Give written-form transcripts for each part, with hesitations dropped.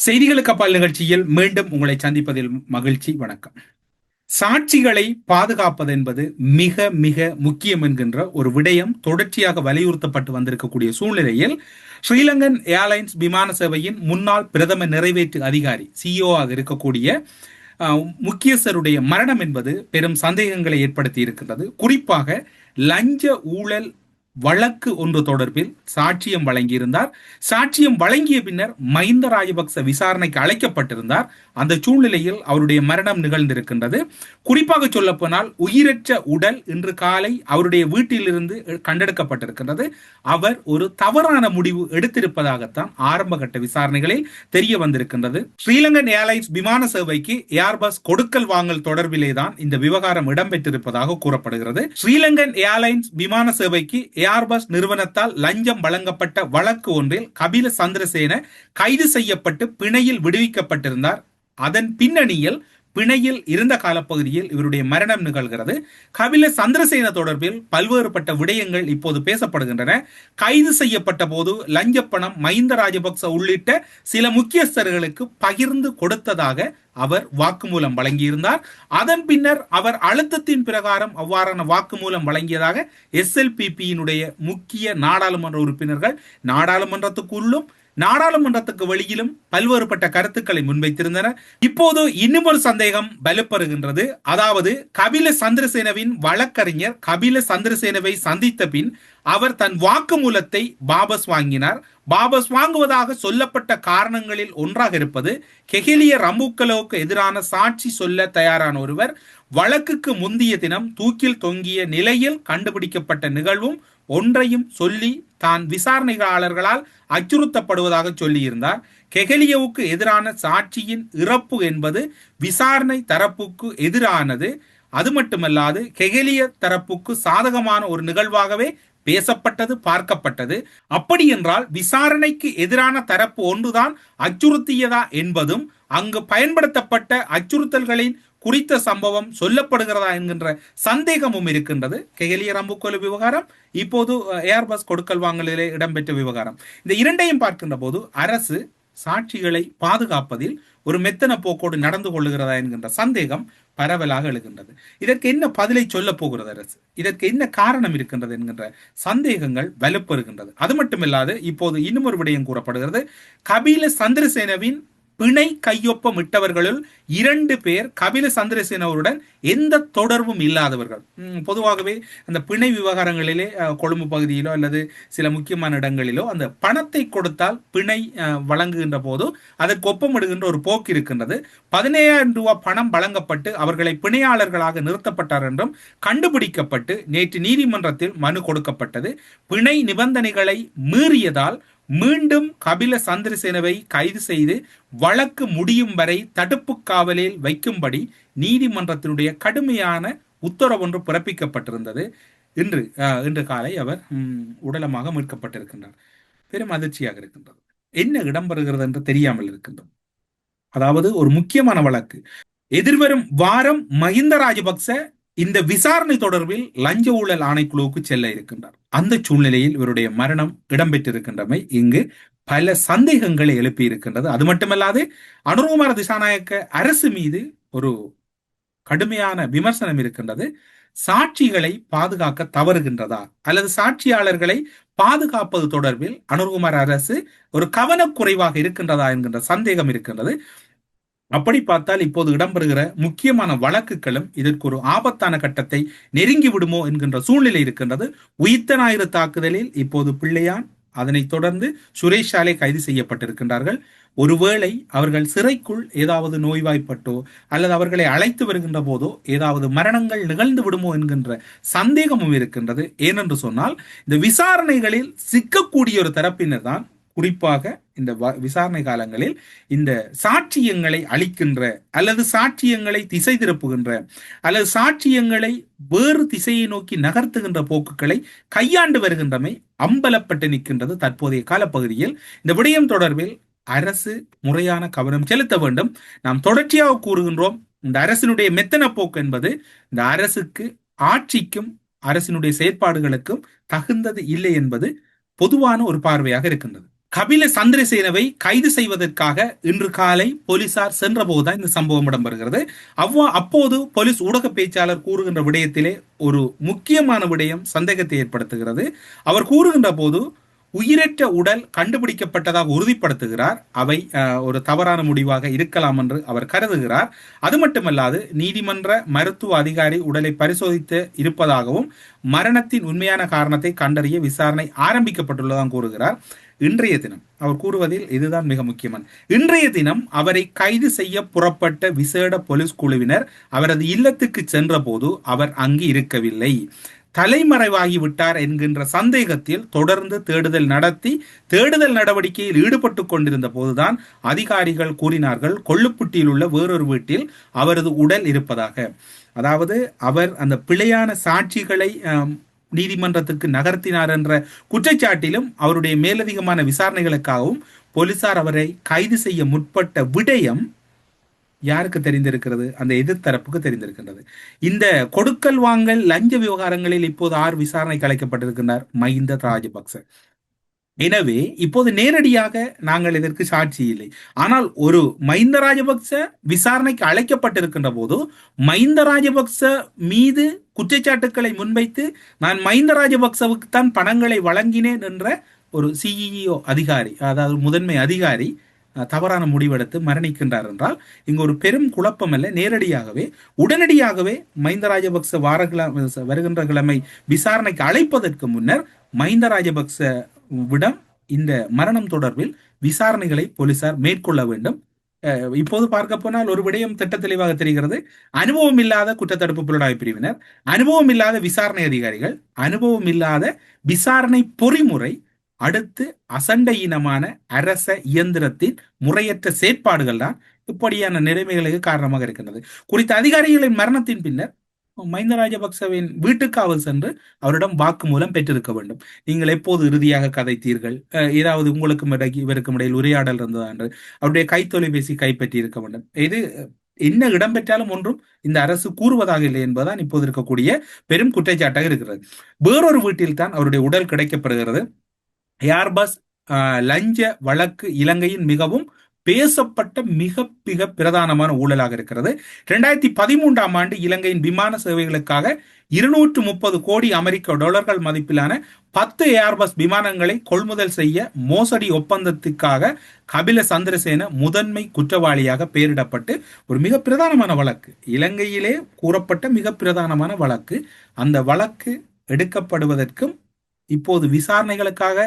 செய்திகளுக்கு அப்பால் நிகழ்ச்சியில் மீண்டும் உங்களை சந்திப்பதில் மகிழ்ச்சி. வணக்கம். சாட்சிகளை பாதுகாப்பது என்பது மிக மிக முக்கியம் என்கின்ற ஒரு விடயம் தொடர்ச்சியாக வலியுறுத்தப்பட்டு வந்திருக்கக்கூடிய சூழ்நிலையில் ஸ்ரீலங்கன் ஏர்லைன்ஸ் விமான சேவையின் முன்னாள் பிரதம நிறைவேற்று அதிகாரி சிஇஓ ஆக இருக்கக்கூடிய முக்கியஸ்தருடைய மரணம் என்பது பெரும் சந்தேகங்களை ஏற்படுத்தி இருக்கின்றது. குறிப்பாக லஞ்ச ஊழல் வழக்கு ஒன்று தொடர்பில் சாட்சியம் வழங்கியிருந்தார். சாட்சியம் வழங்கிய பின்னர் மஹிந்த ராஜபக்ச விசாரணைக்கு அழைக்கப்பட்டிருந்தார். அந்த சூழ்நிலையில் அவருடைய மரணம் நிகழ்ந்திருக்கின்றது. குறிப்பாக சொல்ல போனால் உயிரற்ற உடல் இன்று காலை அவருடைய வீட்டிலிருந்து கண்டெடுக்கப்பட்டிருக்கின்றது. அவர் ஒரு தவறான முடிவு எடுத்திருப்பதாகத்தான் ஆரம்ப கட்ட விசாரணைகளில் தெரிய வந்திருக்கின்றது. ஸ்ரீலங்கன் ஏர்லைன்ஸ் விமான சேவைக்கு ஏர்பஸ் கொடுக்கல் வாங்கல் தொடர்பிலேதான் இந்த விவகாரம் இடம்பெற்றிருப்பதாக கூறப்படுகிறது. ஸ்ரீலங்கன் ஏர்லைன்ஸ் விமான சேவைக்கு ஏர்பஸ் நிறுவனத்தால் லஞ்சம் வழங்கப்பட்ட வழக்கு ஒன்றில் கபில சந்திரசேன கைது செய்யப்பட்டு பிணையில் விடுவிக்கப்பட்டிருந்தார். அதன் பின்னணியில் பிணையில் இருந்த காலப்பகுதியில் இவருடைய மரணம் நிகழ்கிறது. கபில சந்திரசேன தொடர்பில் பல்வேறுபட்ட விடயங்கள் இப்போது பேசப்படுகின்றன. கைது செய்யப்பட்ட போது லஞ்ச பணம் மஹிந்த ராஜபக்ச உள்ளிட்ட சில முக்கியஸ்தர்களுக்கு பகிர்ந்து கொடுத்ததாக அவர் வாக்குமூலம் வழங்கியிருந்தார். அதன் பின்னர் அவர் அழுத்தத்தின் பிரகாரம் அவ்வாறான வாக்குமூலம் வழங்கியதாக எஸ்எல்பிபியினுடைய முக்கிய நாடாளுமன்ற உறுப்பினர்கள் நாடாளுமன்றத்துக்குள்ளும் நாடாளுமன்றத்துக்கு வெளியிலும் பல்வேறுபட்ட கருத்துக்களை முன்வைத்திருந்தனர். இப்போது இன்னும் ஒரு சந்தேகம் வலுப்பெறுகின்றது. அதாவது கபில சந்திரசேனவின் வழக்கறிஞர் கபில சந்திரசேனவை சந்தித்த பின் அவர் தன் வாக்குமூலத்தை வாபஸ் வாங்கினார். வாபஸ் வாங்குவதாக சொல்லப்பட்ட காரணங்களில் ஒன்றாக இருப்பது கெஹலிய ரம்புக்கலோவுக்கு எதிரான சாட்சி சொல்ல தயாரான ஒருவர் வழக்குக்கு முந்தைய தினம் தூக்கில் தொங்கிய நிலையில் கண்டுபிடிக்கப்பட்ட நிகழ்வும் ஒன்றையும் சொல்லி தான் விசாரணையாளர்களால் அச்சுறுத்தப்படுவதாக சொல்லியிருந்தார். கெஹலியவுக்கு எதிரான சாட்சியின் இறப்பு என்பது விசாரணை தரப்புக்கு எதிரானது. அது மட்டுமல்லாது கெஹலிய தரப்புக்கு சாதகமான ஒரு நிகழ்வாகவே பேசப்பட்டது, பார்க்கப்பட்டது. அப்படி என்றால் விசாரணைக்கு எதிரான தரப்பு ஒன்றுதான் அச்சுறுத்தியதா என்பதும் அங்கு பயன்படுத்தப்பட்ட அச்சுறுத்தல்களின் குறித்த சம்பவம் சொல்லப்படுகிறதா என்கின்ற சந்தேகமும் இருக்கின்றது. கெஹலிய ரம்புக்கொலு விவகாரம், இப்போது ஏர்பஸ் கொடுக்கல் வாங்கலிலே இடம்பெற்ற விவகாரம், இந்த இரண்டையும் பார்க்கின்ற போது அரசு சாட்சிகளை பாதுகாப்பதில் ஒரு மெத்தன போக்கோடு நடந்து கொள்ளுகிறதா என்கின்ற சந்தேகம் பரவலாக எழுகின்றது. இதற்கு என்ன பதிலை சொல்ல போகிறது அரசு, இதற்கு என்ன காரணம் இருக்கின்றது என்கின்ற சந்தேகங்கள் வலுப்பெறுகின்றது. அது மட்டுமில்லாது இப்போது இன்னும் ஒரு விடயம் கூறப்படுகிறது. கபில சந்திரசேனவின் பிணை கையொப்பம் இட்டவர்களுள் 2 பேர் கபில சந்திரசேனவருடன் எந்த தொடர்பும் இல்லாதவர்கள். பொதுவாகவே அந்த பிணை விவகாரங்களிலே கொழும்பு பகுதியிலோ அல்லது சில முக்கியமான இடங்களிலோ அந்த பணத்தை கொடுத்தால் பிணை வழங்குகின்ற போது அதற்கு ஒப்பமிடுகின்ற ஒரு போக்கு இருக்கின்றது. 17,000 ரூபாய் பணம் வழங்கப்பட்டு அவர்களை பிணையாளர்களாக நிறுத்தப்பட்டார் என்றும் கண்டுபிடிக்கப்பட்டு நேற்று நீதிமன்றத்தில் மனு கொடுக்கப்பட்டது. பிணை நிபந்தனைகளை மீறியதால் மீண்டும் கபில சந்திரசேனவை கைது செய்து வழக்கு முடியும் வரை தடுப்பு காவலில் வைக்கும்படி நீதிமன்றத்தினுடைய கடுமையான உத்தரவு ஒன்று பிறப்பிக்கப்பட்டிருந்தது. இன்று காலை அவர் உடலமாக மீட்கப்பட்டிருக்கின்றார். பெரும் அதிர்ச்சியாக இருக்கின்றது. என்ன இடம்பெறுகிறது என்று தெரியாமல் இருக்கின்றது. அதாவது ஒரு முக்கியமான வழக்கு எதிர்வரும் வாரம் மஹிந்த ராஜபக்ச இந்த விசாரணை தொடர்பில் லஞ்ச ஊழல் ஆணைக்குழுவுக்கு செல்ல இருக்கின்றார். அந்த சூழ்நிலையில் இவருடைய மரணம் இடம்பெற்றிருக்கின்றமை இங்கு பல சந்தேகங்களை எழுப்பி இருக்கின்றது. அது மட்டுமல்லாது அனுரகுமார திசாநாயக்க அரசு மீது ஒரு கடுமையான விமர்சனம் இருக்கின்றது. சாட்சிகளை பாதுகாக்க தவறுகின்றதா அல்லது சாட்சியாளர்களை பாதுகாப்பது தொடர்பில் அனுரகுமார அரசு ஒரு கவனக்குறைவாக இருக்கின்றதா என்கின்ற சந்தேகம் இருக்கின்றது. அப்படி பார்த்தால் இப்போது இடம்பெறுகிற முக்கியமான வழக்குகளும் இதற்கு ஒரு ஆபத்தான கட்டத்தை நெருங்கி விடுமோ என்கின்ற சூழ்நிலை இருக்கின்றது. உயிர்த்த ஞாயிறு தாக்குதலில் இப்போது பிள்ளையான், அதனைத் தொடர்ந்து சுரேஷ் சாலை கைது செய்யப்பட்டிருக்கின்றார்கள். ஒருவேளை அவர்கள் சிறைக்குள் ஏதாவது நோய்வாய்ப்பட்டோ அல்லது அவர்களை அழைத்து வருகின்ற போதோ ஏதாவது மரணங்கள் நிகழ்ந்து விடுமோ என்கின்ற சந்தேகமும் இருக்கின்றது. ஏனென்று சொன்னால் இந்த விசாரணைகளில் சிக்கக்கூடிய ஒரு தரப்பினர் தான் குறிப்பாக இந்த விசாரணை காலங்களில் இந்த சாட்சியங்களை அளிக்கின்ற அல்லது சாட்சியங்களை திசை திருப்புகின்ற அல்லது சாட்சியங்களை வேறு திசையை நோக்கி நகர்த்துகின்ற போக்குகளை கையாண்டு வருகின்றமை அம்பலப்பட்டு நிற்கின்றது. தற்போதைய காலப்பகுதியில் இந்த விடயம் தொடர்பில் அரசு முறையான கவனம் செலுத்த வேண்டும். நாம் தொடர்ச்சியாக கூறுகின்றோம், இந்த அரசினுடைய மெத்தன போக்கு என்பது இந்த அரசுக்கு, ஆட்சிக்கும் அரசினுடைய செயற்பாடுகளுக்கும் தகுந்தது இல்லை என்பது பொதுவான ஒரு பார்வையாக இருக்கின்றது. கபில சந்திரசேனவை கைது செய்வதற்காக இன்று காலை போலீசார் சென்ற போதுதான் இந்த சம்பவம் இடம்பெறுகிறது. அப்போது போலீஸ் ஊடக பேச்சாளர் கூறுகின்ற விடயத்திலே ஒரு முக்கியமான விடயம் சந்தேகத்தை ஏற்படுத்துகிறது. அவர் கூறுகின்ற போது உயிரற்ற உடல் கண்டுபிடிக்கப்பட்டதாக உறுதிப்படுத்துகிறார். அவை ஒரு தவறான முடிவாக இருக்கலாம் என்று அவர் கருதுகிறார். அது மட்டுமல்லாது நீதிமன்ற மருத்துவ அதிகாரி உடலை பரிசோதித்து இருப்பதாகவும் மரணத்தின் உண்மையான காரணத்தை கண்டறிய விசாரணை ஆரம்பிக்கப்பட்டுள்ளதாக கூறுகிறார். இன்றைய தினம் அவர் கூறுவதில் இதுதான் மிக முக்கியமான, இன்றைய தினம் அவரை கைது செய்ய புறப்பட்ட விசேட போலீஸ் குழுவினர் அவரது இல்லத்துக்கு சென்ற போது அவர் அங்கு இருக்கவில்லை. தலைமறைவாகிவிட்டார் என்கின்ற சந்தேகத்தில் தொடர்ந்து தேடுதல் நடத்தி தேடுதல் நடவடிக்கையில் ஈடுபட்டு கொண்டிருந்த போதுதான் அதிகாரிகள் கூறினார்கள் கொள்ளுப்புட்டியில் உள்ள வேறொரு வீட்டில் அவரது உடல் இருப்பதாக. அதாவது அவர் அந்த பிழையான சாட்சிகளை நீதிமன்றத்துக்கு நகர்த்தினார் என்ற குற்றச்சாட்டிலும் அவருடைய மேலதிகமான விசாரணைகளுக்காகவும் போலீசார் அவரை கைது செய்ய முற்பட்ட விடயம் யாருக்கு தெரிந்திருக்கிறது? அந்த எதிர்த்தரப்புக்கு தெரிந்திருக்கின்றது. இந்த கொடுக்கல் வாங்கல் லஞ்ச விவகாரங்களில் இப்போது 6 விசாரணைக்கு அழைக்கப்பட்டிருக்கிறார் மஹிந்த ராஜபக்ச. எனவே இப்போது நேரடியாக நாங்கள் இதற்கு சாட்சி இல்லை. ஆனால் ஒரு மஹிந்த ராஜபக்ச விசாரணைக்கு அழைக்கப்பட்டிருக்கின்ற போது மஹிந்த ராஜபக்ச மீது குற்றச்சாட்டுக்களை முன்வைத்து நான் மஹிந்த ராஜபக்சவுக்கு தான் பணங்களை வழங்கினேன் என்ற ஒரு சிஇஓ அதிகாரி, அதாவது முதன்மை அதிகாரி தவறான முடிவெடுத்து மரணிக்கின்றார் என்றால் இங்கு ஒரு பெரும் குழப்பம் அல்ல. நேரடியாகவே உடனடியாகவே மஹிந்த ராஜபக்ச வருகின்ற கிழமை விசாரணைக்கு அழைப்பதற்கு முன்னர் மஹிந்த ராஜபக்சவிடம் இந்த மரணம் தொடர்பில் விசாரணைகளை போலீசார் மேற்கொள்ள வேண்டும். இப்போது பார்க்க போனால் ஒரு விடயம் திட்ட தெளிவாக தெரிகிறது. அனுபவம் இல்லாத குற்றத்தடுப்பு புலனாய்வு பிரிவினர், அனுபவம் இல்லாத விசாரணை அதிகாரிகள், அனுபவம் இல்லாத விசாரணை பொறிமுறை, அடுத்து அசண்டையினமான அரச இயந்திரத்தின் முறையற்ற செயற்பாடுகள் தான் இப்படியான நிலைமைகளுக்கு காரணமாக இருக்கின்றது. குறித்த அதிகாரிகளின் மரணத்தின் பின்னர் மஹிந்த ராஜபக்சவின் வீட்டுக்காவல் சென்று அவரிடம் வாக்குமூலம் பெற்றிருக்க வேண்டும். நீங்கள் எப்போது இறுதியாக கதைத்தீர்கள், ஏதாவது உங்களுக்கும் இவருக்கும் இடையில் உரையாடல் இருந்ததா என்று அவருடைய கைத்தொலைபேசி கைப்பற்றி இருக்க வேண்டும். இது என்ன இடம்பெற்றாலும் ஒன்றும் இந்த அரசு கூறுவதாக இல்லை என்பதுதான் இப்போது இருக்கக்கூடிய பெரும் குற்றச்சாட்டாக இருக்கிறது. வேறொரு வீட்டில் தான் அவருடைய உடல் கிடைக்கப்படுகிறது. ஏர்பஸ் லஞ்ச வழக்கு இலங்கையின் மிகவும் பேசப்பட்ட மிக மிக பிரதானமான ஊழலாக இருக்கிறது. 2013ஆம் ஆண்டு இலங்கையின் விமான சேவைகளுக்காக 230 கோடி அமெரிக்க டாலர்கள் மதிப்பிலான 10 ஏர்பஸ் விமானங்களை கொள்முதல் செய்ய மோசடி ஒப்பந்தத்துக்காக கபில சந்திரசேன முதன்மை குற்றவாளியாக பெயரிடப்பட்டு ஒரு மிக பிரதானமான வழக்கு, இலங்கையிலே கூறப்பட்ட மிக பிரதானமான வழக்கு. அந்த வழக்கு எடுக்கப்படுவதற்கும் இப்போது விசாரணைகளுக்காக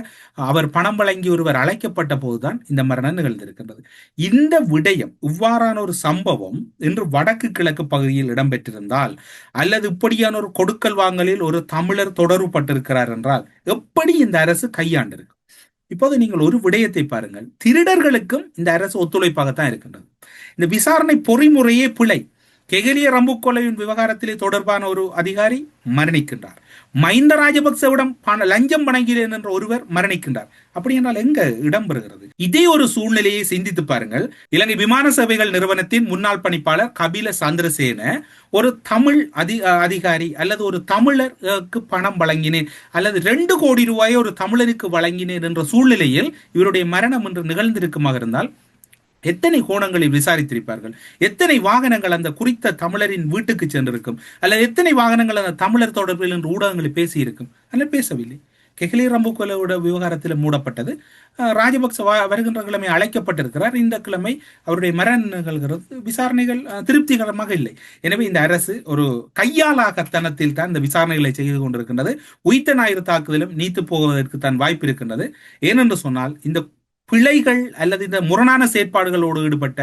அவர் பணம் வழங்கி ஒருவர் அழைக்கப்பட்ட போதுதான் இந்த மரணம் நிகழ்ந்திருக்கின்றது. இந்த விடயம் இவ்வாறான ஒரு சம்பவம் இன்று வடக்கு கிழக்கு பகுதியில் இடம்பெற்றிருந்தால் அல்லது இப்படியான ஒரு கொடுக்கல் வாங்கலில் ஒரு தமிழர் தொடர்புபட்டிருக்கிறார் என்றால் எப்படி இந்த அரசு கையாண்டிருக்கும்? இப்போது நீங்கள் ஒரு விடயத்தை பாருங்கள், திருடர்களுக்கும் இந்த அரசு ஒத்துழைப்பாகத்தான் இருக்கின்றது. இந்த விசாரணை பொறிமுறையே பிழை. கெகலிய ரம்புக்கொலையின் விவகாரத்திலே தொடர்பான ஒரு அதிகாரி மரணிக்கின்றார். மஹிந்த ராஜபக்சவிடம் லஞ்சம் வழங்கினேன் என்ற ஒருவர் மரணிக்கின்றார். அப்படி என்றால் எங்க இடம்பெறுகிறது? இதே ஒரு சூழ்நிலையை சிந்தித்து பாருங்கள். இலங்கை விமான சேவைகள் நிறுவனத்தின் முன்னாள் பணிப்பாளர் கபில சந்திரசேன ஒரு தமிழ் அதிகாரி அல்லது ஒரு தமிழருக்கு பணம் வழங்கினேன் அல்லது 2 கோடி ரூபாயை ஒரு தமிழருக்கு வழங்கினேன் என்ற சூழ்நிலையில் இவருடைய மரணம் என்று நிகழ்ந்திருக்குமாக இருந்தால் எத்தனை கோணங்களில் விசாரித்திருப்பார்கள்? எத்தனை வாகனங்கள் அந்த குறித்த தமிழரின் வீட்டுக்கு சென்றிருக்கும்? அல்லது எத்தனை வாகனங்கள் அந்த தமிழர் தொடர்பில் என்று ஊடகங்களில் பேசியிருக்கும்? அல்ல, பேசவில்லை. கெஹ்லி ரம்புக்கொலையோட விவகாரத்தில் மூடப்பட்டது. ராஜபக்ச வருகின்ற கிழமை அழைக்கப்பட்டிருக்கிறார். இந்த கிழமை அவருடைய மரணம் நிகழ்கிறது. விசாரணைகள் திருப்திகரமாக இல்லை. எனவே இந்த அரசு ஒரு கையாளாகத்தனத்தில் தான் இந்த விசாரணைகளை செய்து கொண்டிருக்கின்றது. உயிர்த்த ஞாயிறு தாக்குதலும் நீத்து போவதற்கு தான் வாய்ப்பு இருக்கின்றது. ஏனென்று சொன்னால் இந்த பிழைகள் அல்லது இந்த முரணான செயற்பாடுகளோடு ஈடுபட்ட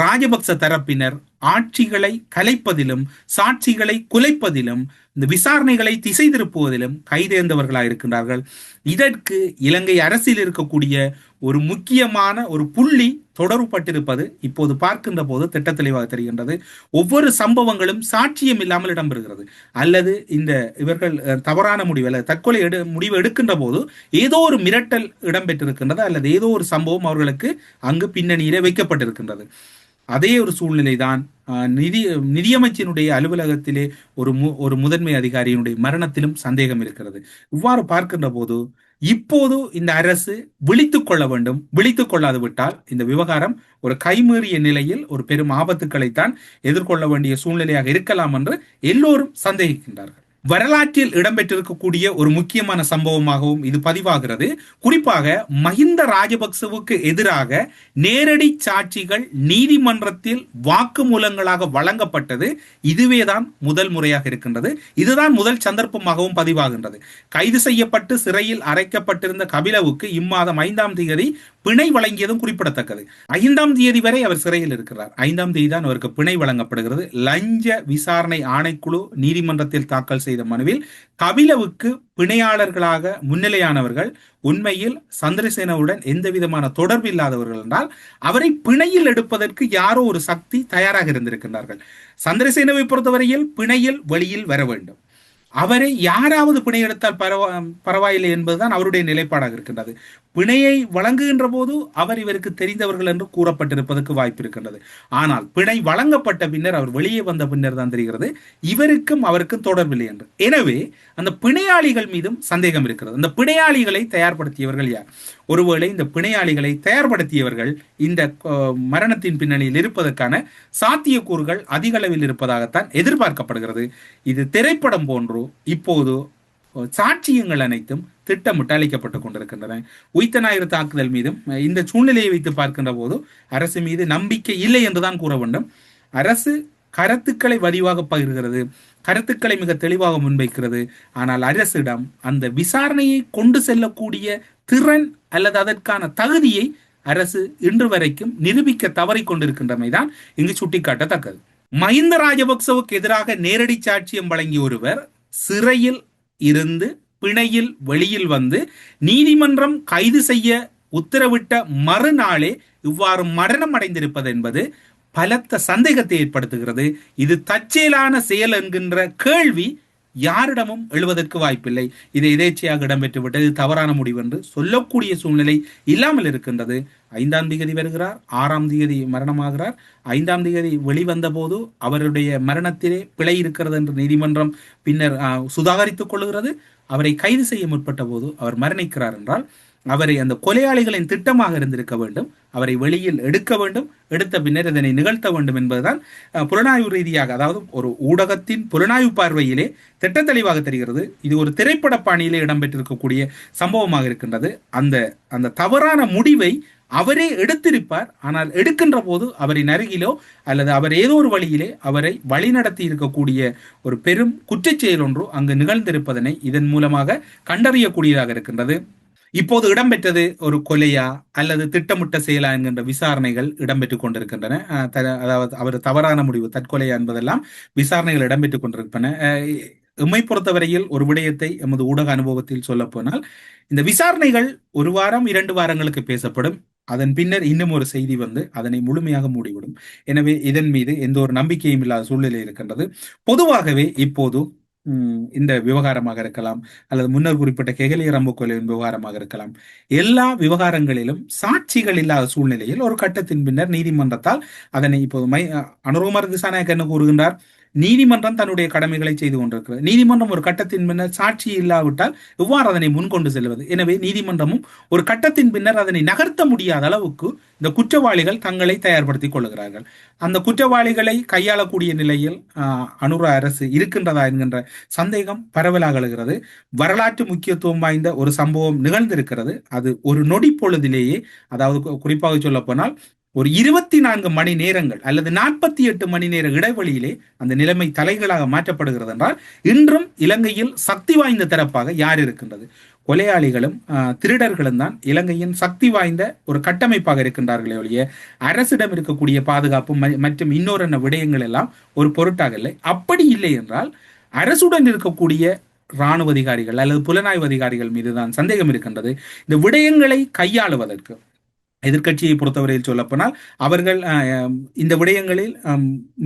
ராஜபக்ச தரப்பினர் ஆட்சிகளை கலைப்பதிலும் சாட்சிகளை குலைப்பதிலும் இந்த விசாரணைகளை திசை திருப்புவதிலும் கைதேர்ந்தவர்களாக இருக்கின்றார்கள். இதற்கு இலங்கை அரசில் இருக்கக்கூடிய ஒரு முக்கியமான ஒரு புள்ளி தொடர்புபட்டிருப்பது இப்போது பார்க்கின்ற போது திட்ட தெளிவாக தெரிகின்றது. ஒவ்வொரு சம்பவங்களும் சாட்சியம் இல்லாமல் இடம்பெறுகிறது. அல்லது இந்த இவர்கள் தவறான முடிவு அல்லது தற்கொலை முடிவு எடுக்கின்ற போது ஏதோ ஒரு மிரட்டல் இடம்பெற்றிருக்கின்றது அல்லது ஏதோ ஒரு சம்பவம் அவர்களுக்கு அங்கு பின்னணியிலே வைக்கப்பட்டிருக்கின்றது. அதே ஒரு சூழ்நிலை தான் நிதியமைச்சினுடைய அலுவலகத்திலே ஒரு முதன்மை அதிகாரியினுடைய மரணத்திலும் சந்தேகம் இருக்கிறது. இவ்வாறு பார்க்கின்ற போது இப்போது இந்த அரசு விழித்துக் கொள்ள வேண்டும். விழித்துக் கொள்ளாது விட்டால் இந்த விவகாரம் ஒரு கைமீறிய நிலையில் ஒரு பெரும் ஆபத்துக்களைத்தான் எதிர்கொள்ள வேண்டிய சூழ்நிலையாக இருக்கலாம் என்று எல்லோரும் சந்தேகிக்கின்றார்கள். வரலாற்றில் இடம்பெற்றிருக்கக்கூடிய ஒரு முக்கியமான சம்பவமாகவும் இது பதிவாகிறது. குறிப்பாக மஹிந்த ராஜபக்சவுக்கு எதிராக நேரடி சாட்சிகள் நீதிமன்றத்தில் வாக்குமூலங்களாக வழங்கப்பட்டது இதுவேதான் முதல் முறையாக இருக்கின்றது. இதுதான் முதல் சந்தர்ப்பமாகவும் பதிவாகின்றது. கைது செய்யப்பட்டு சிறையில் அடைக்கப்பட்டிருந்த கபிலவுக்கு இம்மாதம் 5ஆம் தேதி பிணை வழங்கியதும் குறிப்பிடத்தக்கது. 5ஆம் தேதி வரை அவர் சிறையில் இருக்கிறார். 5ஆம் தேதி தான் அவருக்கு பிணை வழங்கப்படுகிறது. லஞ்ச விசாரணை ஆணைக்குழு நீதிமன்றத்தில் தாக்கல் செய்த மனுவில் கபிலவுக்கு பிணையாளர்களாக முன்னிலையானவர்கள் உண்மையில் சந்திரசேனவுடன் எந்த விதமான தொடர்பு இல்லாதவர்கள் என்றால் அவரை பிணையில் எடுப்பதற்கு யாரோ ஒரு சக்தி தயாராக இருந்திருக்கின்றார்கள். சந்திரசேனவை பொறுத்தவரையில் பிணையில் வெளியில் வர வேண்டும். அவரை யாராவது பிணை எடுத்தால் பரவாயில்லை என்பதுதான் அவருடைய நிலைப்பாடாக இருக்கின்றது. பிணையை வழங்குகின்ற போது அவர் இவருக்கு தெரிந்தவர்கள் என்று கூறப்பட்டிருப்பதற்கு வாய்ப்பு இருக்கின்றது. ஆனால் பிணை வழங்கப்பட்ட பின்னர் அவர் வெளியே வந்த பின்னர் தான் தெரிகிறது இவருக்கும் அவருக்கும் தொடர்பில்லை என்று. எனவே அந்த பிணையாளிகள் மீதும் சந்தேகம் இருக்கிறது. அந்த பிணையாளிகளை தயார்படுத்தியவர்கள் யார்? ஒருவேளை இந்த பிணையாளிகளை தயார்படுத்தியவர்கள் இந்த மரணத்தின் பின்னணியில் இருப்பதற்கான சாத்தியக்கூறுகள் அதிக அளவில் இருப்பதாகத்தான் எதிர்பார்க்கப்படுகிறது. இது திரைப்படம் போன்று இப்போது சாட்சியங்கள் அனைத்தும் திட்டமிட்டு அளிக்கப்பட்டுக் கொண்டிருக்கின்றன. உயிர்த்த ஞாயிறு தாக்குதல் மீதும் இந்த சூழ்நிலையை வைத்து பார்க்கின்ற போது அரசு மீது நம்பிக்கை இல்லை என்றுதான் கூற வேண்டும். அரசு கருத்துக்களை வடிவாக பகிர்கிறது, கருத்துக்களை மிக தெளிவாக முன்வைக்கிறது. ஆனால் அரசிடம் அந்த விசாரணையை கொண்டு செல்லக்கூடிய திறன் அல்லது அதற்கான தகுதியை அரசு இன்று வரைக்கும் நிரூபிக்க தவறிக் கொண்டிருக்கின்றமைதான் இங்கு சுட்டிக்காட்டத்தக்கது. மஹிந்த ராஜபக்சவுக்கு எதிராக நேரடி சாட்சியம் வழங்கிய ஒருவர் சிறையில் இருந்து பிணையில் வெளியில் வந்து நீதிமன்றம் கைது செய்ய உத்தரவிட்ட மறுநாளே இவ்வாறு மரணம் அடைந்திருப்பது என்பது பலத்த சந்தேகத்தை ஏற்படுத்துகிறது. இது தற்செயலான செயல் என்கின்ற கேள்வி யாரிடமும் எழுவதற்கு வாய்ப்பில்லை. இது எதேச்சையாக இடம்பெற்று விட்டது, தவறான முடிவு என்று சொல்லக்கூடிய சூழ்நிலை இல்லாமல் இருக்கின்றது. 5ஆம் தேதி வருகிறார், 6ஆம் தேதி மரணமாகிறார். 5ஆம் தேதி வெளிவந்த போது அவருடைய மரணத்திலே பிழை இருக்கிறது என்று நீதிமன்றம் பின்னர் சுதாகரித்துக் கொள்கிறது. அவரை கைது செய்ய முற்பட்ட போது அவர் மரணிக்கிறார் என்றால் அவரை அந்த கொலையாளிகளின் திட்டமாக இருந்திருக்க வேண்டும். அவரை வெளியில் எடுக்க வேண்டும், எடுத்த பின்னர் இதனை நிகழ்த்த வேண்டும் என்பதுதான் புலனாய்வு ரீதியாக, அதாவது ஒரு ஊடகத்தின் புலனாய்வு பார்வையிலே திட்ட தெளிவாக தெரிகிறது. இது ஒரு திரைப்பட பாணியிலே இடம்பெற்றிருக்கக்கூடிய சம்பவமாக இருக்கின்றது. அந்த தவறான முடிவை அவரே எடுத்திருப்பார். ஆனால் எடுக்கின்ற போது அவரின் அருகிலோ அல்லது அவர் ஏதோ ஒரு வழியிலே அவரை வழிநடத்தி இருக்கக்கூடிய ஒரு பெரும் குற்றச்செயல் ஒன்று அங்கு நிகழ்ந்திருப்பதனை இதன் மூலமாக கண்டறியக்கூடியதாக இருக்கின்றது. இப்போது இடம்பெற்றது ஒரு கொலையா அல்லது திட்டமிட்ட செயலா என்கின்ற விசாரணைகள் இடம்பெற்றுக் கொண்டிருக்கின்றன. அதாவது அவர் தவறான முடிவு தற்கொலையா என்பதெல்லாம் விசாரணைகள் இடம்பெற்றுக் கொண்டிருக்கின்றன. எம்மை பொறுத்தவரையில் ஒரு விடயத்தை எமது ஊடக அனுபவத்தில் சொல்ல போனால் இந்த விசாரணைகள் 1 வாரம் 2 வாரங்களுக்கு பேசப்படும். அதன் பின்னர் இன்னும் ஒரு செய்தி வந்து அதனை முழுமையாக மூடிவிடும். எனவே இதன் மீது எந்த ஒரு நம்பிக்கையும் இல்லாத சூழ்நிலை இருக்கின்றது. பொதுவாகவே இப்போது இந்த விவகாரமாக இருக்கலாம் அல்லது முன்னர் குறிப்பிட்ட கெகலிய ரம்புக்கொலையின் விவகாரமாக இருக்கலாம், எல்லா விவகாரங்களிலும் சாட்சிகள் இல்லாத சூழ்நிலையில் ஒரு கட்டத்தின் பின்னர் நீதிமன்றத்தால் அதனை இப்போது அனுரகுமார் திசாநாயக்க என்ன கூறுகின்றார்? நீதிமன்றம் தன்னுடைய கடமைகளை செய்து கொண்டிருக்கிறது. நீதிமன்றம் ஒரு கட்டத்தின் பின்னர் சாட்சி இல்லாவிட்டால் எவ்வாறு அதனை முன்கொண்டு செல்வது? எனவே நீதிமன்றமும் ஒரு கட்டத்தின் பின்னர் அதனை நகர்த்த முடியாத அளவுக்கு இந்த குற்றவாளிகள் தங்களை தயார்படுத்திக் கொள்கிறார்கள். அந்த குற்றவாளிகளை கையாளக்கூடிய நிலையில் அனுர அரசு இருக்கின்றதா என்கின்ற சந்தேகம் பரவலாக எழுகிறது. வரலாற்று முக்கியத்துவம் வாய்ந்த ஒரு சம்பவம் நிகழ்ந்திருக்கிறது. அது ஒரு நொடி பொழுதிலேயே, அதாவது குறிப்பாக சொல்ல போனால் ஒரு 24 மணி நேரங்கள் அல்லது 48 மணி நேர இடைவெளியிலே அந்த நிலைமை தலைகளாக மாற்றப்படுகிறது என்றால் இன்றும் இலங்கையில் சக்தி வாய்ந்த தரப்பாக யார் இருக்கின்றது? கொலையாளிகளும் திருடர்களும் தான் இலங்கையின் சக்தி வாய்ந்த ஒரு கட்டமைப்பாக இருக்கின்றார்களே ஒழிய அரசிடம் இருக்கக்கூடிய பாதுகாப்பு மற்றும் இன்னொரு விடயங்கள் எல்லாம் ஒரு பொருட்டாக இல்லை. அப்படி இல்லை என்றால் அரசுடன் இருக்கக்கூடிய இராணுவ அதிகாரிகள் அல்லது புலனாய்வு அதிகாரிகள் மீதுதான் சந்தேகம் இருக்கின்றது. இந்த விடயங்களை கையாளுவதற்கு எதிர்கட்சியை பொறுத்தவரையில் சொல்லப்போனால் அவர்கள் இந்த விடயங்களில்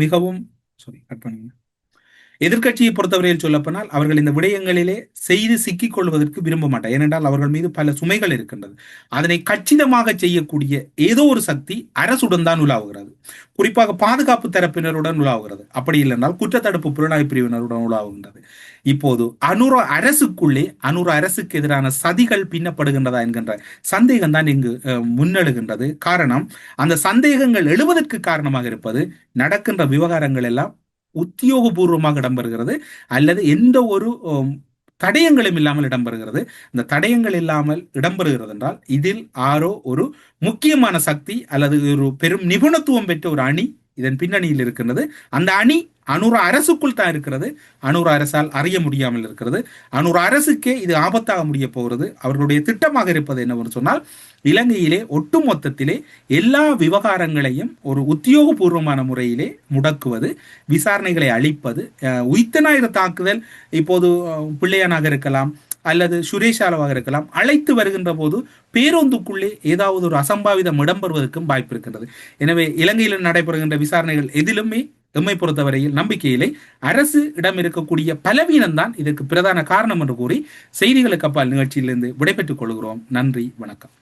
மிகவும் எதிர்க்கட்சியை பொறுத்தவரையில் சொல்லப்போனால் அவர்கள் இந்த விடயங்களிலே செய்து சிக்கிக் கொள்வதற்கு விரும்ப மாட்டார். ஏனென்றால் அவர்கள் மீது பல சுமைகள் இருக்கின்றது. அதனை கச்சிதமாக செய்யக்கூடிய ஏதோ ஒரு சக்தி அரசுடன் தான் உலாவுகிறது. குறிப்பாக பாதுகாப்பு தரப்பினருடன் உலாவுகிறது. அப்படி இல்லைன்றால் குற்றத்தடுப்பு புலனாய்வு பிரிவினருடன் உலாவுகின்றது. இப்போது அனுர அரசுக்குள்ளே அனுர அரசுக்கு எதிரான சதிகள் பின்னப்படுகின்றதா என்கின்ற சந்தேகம் தான் இங்கு முன்னெழுகின்றது. காரணம், அந்த சந்தேகங்கள் எழுவதற்கு காரணமாக இருப்பது நடக்கின்ற விவகாரங்கள் எல்லாம் உத்தியோகபூர்வமாக இடம்பெறுகிறது, அல்லது எந்த ஒரு தடயங்களும் இல்லாமல் இடம்பெறுகிறது. இந்த தடயங்கள் இல்லாமல் இடம்பெறுகிறது என்றால் இதில் ஆரோ ஒரு முக்கியமான சக்தி அல்லது ஒரு பெரும் நிபுணத்துவம் பெற்ற ஒரு அணி இதன் பின்னணியில் இருக்கின்றது. அந்த அணி அனுர அரசுக்குள் தான் இருக்கிறது. அனுர அரசால் அறிய முடியாமல் இருக்கிறது. அனுர அரசுக்கே இது ஆபத்தாக முடிய போகிறது. அவர்களுடைய திட்டமாக இருப்பது என்னவென்று சொன்னால், இலங்கையிலே ஒட்டுமொத்தத்திலே எல்லா விவகாரங்களையும் ஒரு உத்தியோகபூர்வமான முறையிலே முடக்குவது, விசாரணைகளை அளிப்பது, உயிர்த்தனாயிர தாக்குதல் இப்போது பிள்ளையானாக இருக்கலாம் அல்லது சுரேஷாலவாக இருக்கலாம், அழைத்து வருகின்ற போது பேருந்துக்குள்ளே ஏதாவது ஒரு அசம்பாவிதம் இடம்பெறுவதற்கும் வாய்ப்பு இருக்கின்றது. எனவே இலங்கையில் நடைபெறுகின்ற விசாரணைகள் எதிலுமே எம்மை பொறுத்தவரையில் நம்பிக்கையில்லை. அரசு இடம் இருக்கக்கூடிய பலவீனம் தான் இதற்கு பிரதான காரணம் என்று கூறி செய்திகளுக்கு அப்பால் நிகழ்ச்சியிலிருந்து விடைபெற்றுக் கொள்கிறோம். நன்றி, வணக்கம்.